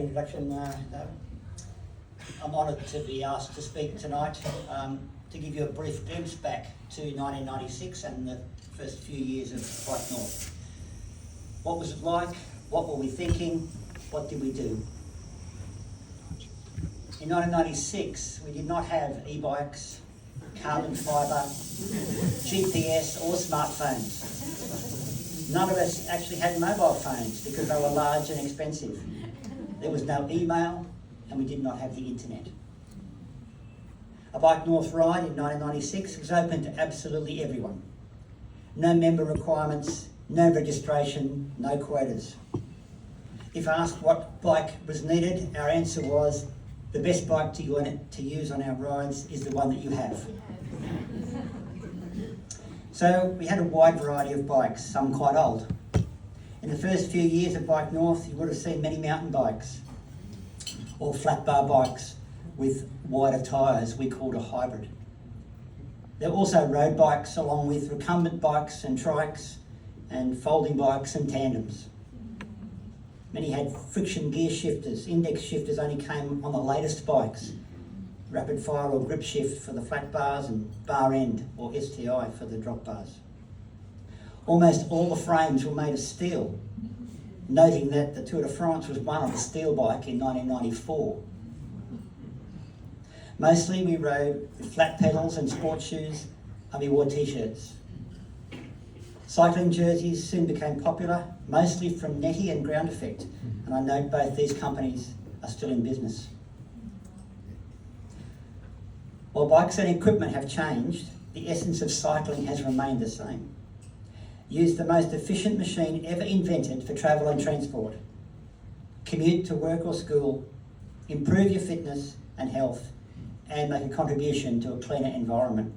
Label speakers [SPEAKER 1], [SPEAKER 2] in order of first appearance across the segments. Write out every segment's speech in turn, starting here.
[SPEAKER 1] Introduction. I'm honoured to be asked to speak tonight to give you a brief glimpse back to 1996 and the first few years of Bike North. What was it like? What were we thinking? What did we do? In 1996, we did not have e-bikes, carbon fibre, GPS or smartphones. None of us actually had mobile phones because they were large and expensive. There was no email and we did not have the internet. A Bike North ride in 1996 was open to absolutely everyone. No member requirements, no registration, no quotas. If asked what bike was needed, our answer was, the best bike to use on our rides is the one that you have. So we had a wide variety of bikes, some quite old. In the first few years of Bike North, you would have seen many mountain bikes or flat bar bikes with wider tyres we called a hybrid. There were also road bikes along with recumbent bikes and trikes and folding bikes and tandems. Many had friction gear shifters. Index shifters only came on the latest bikes. Rapid fire or grip shift for the flat bars and bar end or STI for the drop bars. Almost all the frames were made of steel, noting that the Tour de France was won on a steel bike in 1994. Mostly we rode with flat pedals and sports shoes, and we wore t-shirts. Cycling jerseys soon became popular, mostly from Netty and Ground Effect, and I note both these companies are still in business. While bikes and equipment have changed, the essence of cycling has remained the same. Use the most efficient machine ever invented for travel and transport. Commute to work or school, improve your fitness and health, and make a contribution to a cleaner environment.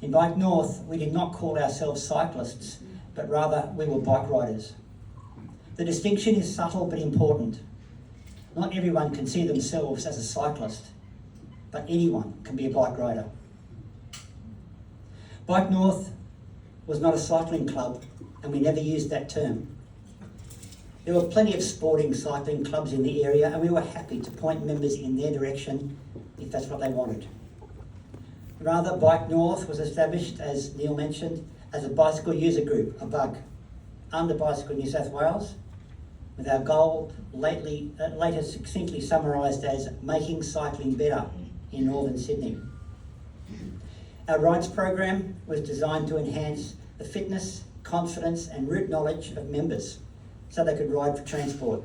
[SPEAKER 1] In Bike North, we did not call ourselves cyclists, but rather we were bike riders. The distinction is subtle but important. Not everyone can see themselves as a cyclist, but anyone can be a bike rider. Bike North was not a cycling club, and we never used that term. There were plenty of sporting cycling clubs in the area, and we were happy to point members in their direction if that's what they wanted. Rather, Bike North was established, as Neil mentioned, as a bicycle user group, a BUG, under Bicycle New South Wales, with our goal later succinctly summarised as making cycling better in northern Sydney. Our rides program was designed to enhance the fitness, confidence and route knowledge of members so they could ride for transport.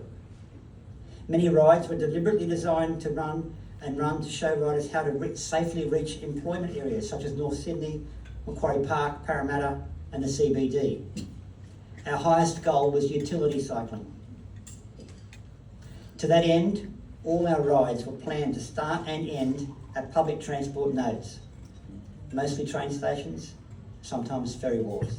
[SPEAKER 1] Many rides were deliberately designed to run to show riders how to safely reach employment areas such as North Sydney, Macquarie Park, Parramatta and the CBD. Our highest goal was utility cycling. To that end, all our rides were planned to start and end at public transport nodes, mostly train stations, sometimes ferry wharves.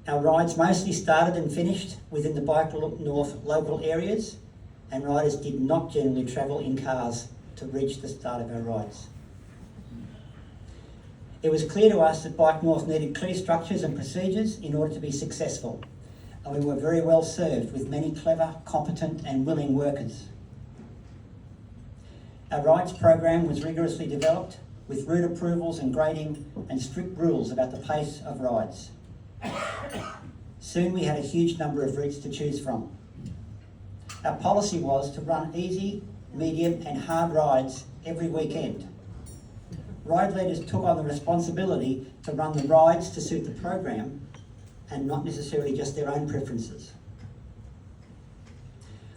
[SPEAKER 1] Our rides mostly started and finished within the Bike North local areas, and riders did not generally travel in cars to reach the start of our rides. It was clear to us that Bike North needed clear structures and procedures in order to be successful, and we were very well served with many clever, competent and willing workers. Our rides program was rigorously developed with route approvals and grading and strict rules about the pace of rides. Soon we had a huge number of routes to choose from. Our policy was to run easy, medium and hard rides every weekend. Ride leaders took on the responsibility to run the rides to suit the program and not necessarily just their own preferences.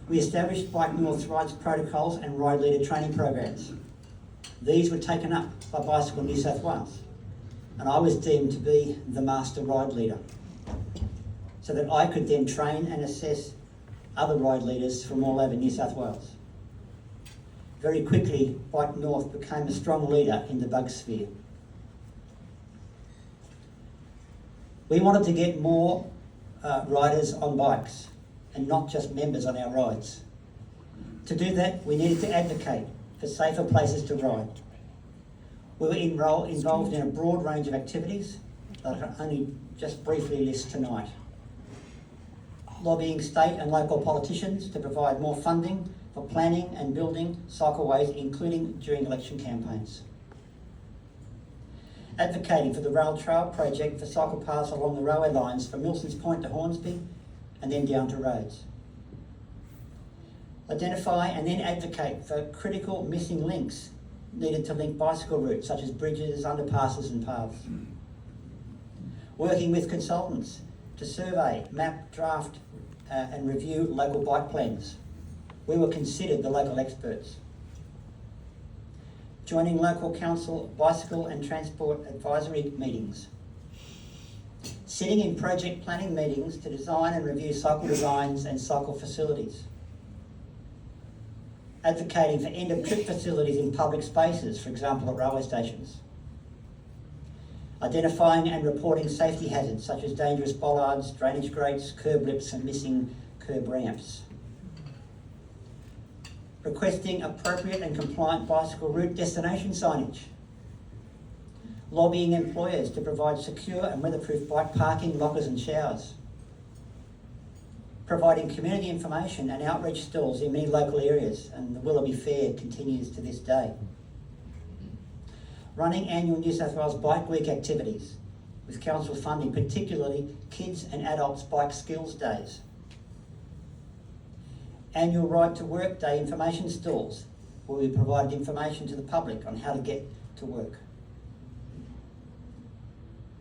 [SPEAKER 1] We established Bike North's rides protocols and ride leader training programs. These were taken up by Bicycle New South Wales, and I was deemed to be the master ride leader, so that I could then train and assess other ride leaders from all over New South Wales. Very quickly, Bike North became a strong leader in the bug sphere. We wanted to get more riders on bikes and not just members on our rides. To do that, we needed to advocate for safer places to ride. We were involved in a broad range of activities that I can only just briefly list tonight. lobbying state and local politicians to provide more funding for planning and building cycleways, including during election campaigns. Advocating for the rail trail project for cycle paths along the railway lines from Milsons Point to Hornsby and then down to Rhodes. Identify and then advocate for critical missing links needed to link bicycle routes such as bridges, underpasses and paths. Working with consultants to survey, map, draft and review local bike plans. We were considered the local experts. Joining local council bicycle and transport advisory meetings. Sitting in project planning meetings to design and review cycle designs and cycle facilities. Advocating for end-of-trip facilities in public spaces, for example at railway stations. Identifying and reporting safety hazards such as dangerous bollards, drainage grates, curb lips and missing curb ramps. Requesting appropriate and compliant bicycle route destination signage. Lobbying employers to provide secure and weatherproof bike parking, lockers and showers. Providing community information and outreach stalls in many local areas, and the Willoughby Fair continues to this day. Running annual New South Wales Bike Week activities with council funding, particularly kids and adults bike skills days. Annual Ride to Work Day information stalls where we provided information to the public on how to get to work.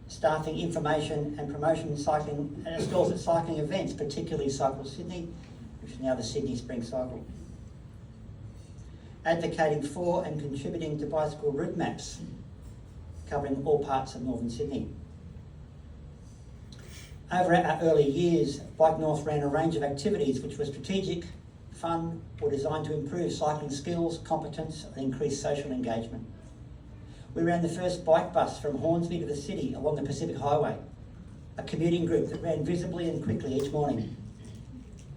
[SPEAKER 1] Staffing information and promotion cycling stalls at cycling events, particularly Cycle Sydney, which is now the Sydney Spring Cycle. Advocating for and contributing to bicycle route maps, covering all parts of northern Sydney. Over our early years, Bike North ran a range of activities which were strategic, fun, or designed to improve cycling skills, competence, and increase social engagement. We ran the first bike bus from Hornsby to the city along the Pacific Highway, a commuting group that ran visibly and quickly each morning.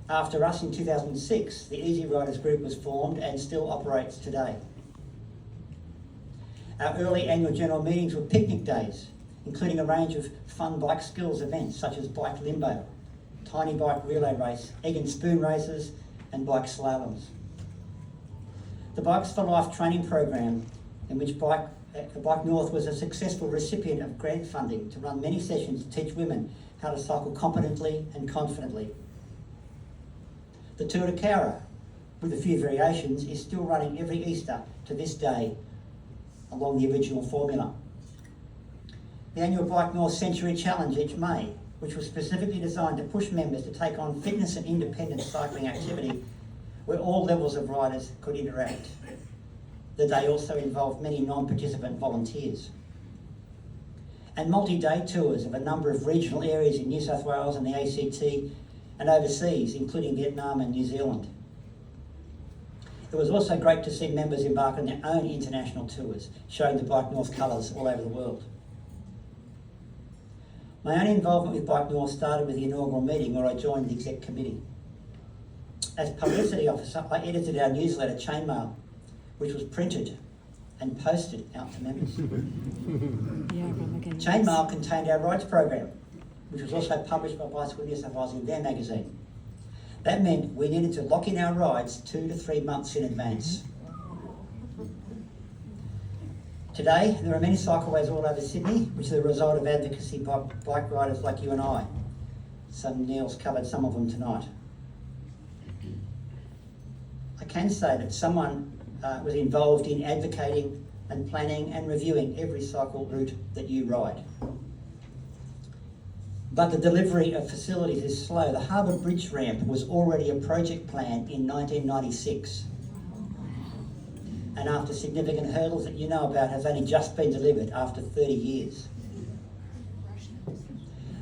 [SPEAKER 1] After us in 2006, the Easy Riders group was formed and still operates today. Our early annual general meetings were picnic days, including a range of fun bike skills events such as bike limbo, tiny bike relay race, egg and spoon races, and bike slaloms. The Bikes for Life training program, in which Bike North was a successful recipient of grant funding to run many sessions to teach women how to cycle competently and confidently. The Tour de Cowra, with a few variations, is still running every Easter to this day along the original formula. The annual Bike North Century Challenge each May, which was specifically designed to push members to take on fitness and independent cycling activity where all levels of riders could interact. The day also involved many non-participant volunteers. And multi-day tours of a number of regional areas in New South Wales and the ACT and overseas, including Vietnam and New Zealand. It was also great to see members embark on their own international tours, showing the Bike North colours all over the world. My own involvement with Bike North started with the inaugural meeting where I joined the exec committee. As publicity officer, I edited our newsletter, Chainmail, which was printed and posted out to members. Chainmail contained our rides program, which was also published by Bicycle New South Wales in their magazine. That meant we needed to lock in our rides 2 to 3 months in advance. Today, there are many cycleways all over Sydney, which are the result of advocacy by bike riders like you and I. Neil's covered some of them tonight. I can say that someone was involved in advocating and planning and reviewing every cycle route that you ride. But the delivery of facilities is slow. The Harbour Bridge ramp was already a project plan in 1996. And after significant hurdles that you know about, has only just been delivered after 30 years.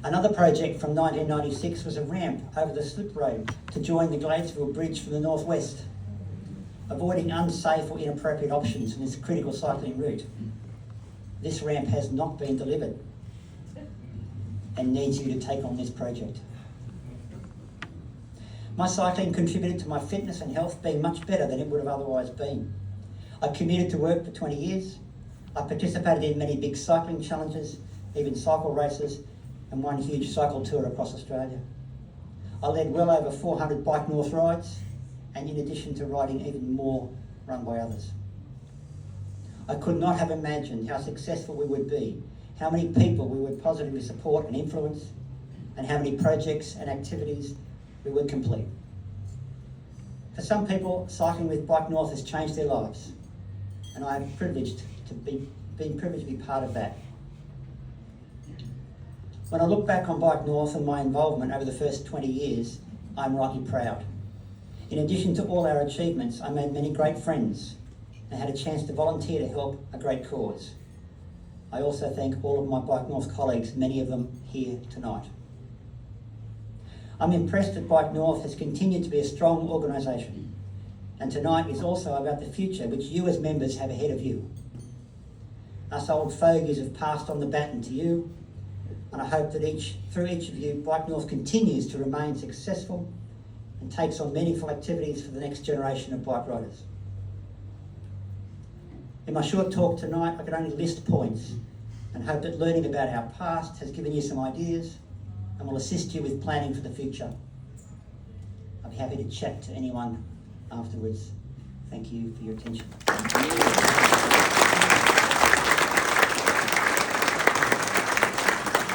[SPEAKER 1] Another project from 1996 was a ramp over the slip road to join the Gladesville Bridge from the northwest, avoiding unsafe or inappropriate options in this critical cycling route. This ramp has not been delivered and needs you to take on this project. My cycling contributed to my fitness and health being much better than it would have otherwise been. I commuted to work for 20 years. I participated in many big cycling challenges, even cycle races, and one huge cycle tour across Australia. I led well over 400 Bike North rides, and in addition to riding even more run by others. I could not have imagined how successful we would be, how many people we would positively support and influence, and how many projects and activities we would complete. For some people, cycling with Bike North has changed their lives, and I am been privileged to be part of that. When I look back on Bike North and my involvement over the first 20 years, I'm rightly proud. In addition to all our achievements, I made many great friends and had a chance to volunteer to help a great cause. I also thank all of my Bike North colleagues, many of them here tonight. I'm impressed that Bike North has continued to be a strong organisation, and tonight is also about the future which you as members have ahead of you. Us old fogies have passed on the baton to you, and I hope that through each of you, Bike North continues to remain successful and takes on meaningful activities for the next generation of bike riders. In my short talk tonight, I could only list points and hope that learning about our past has given you some ideas and will assist you with planning for the future. I'll be happy to chat to anyone afterwards. Thank you for your attention.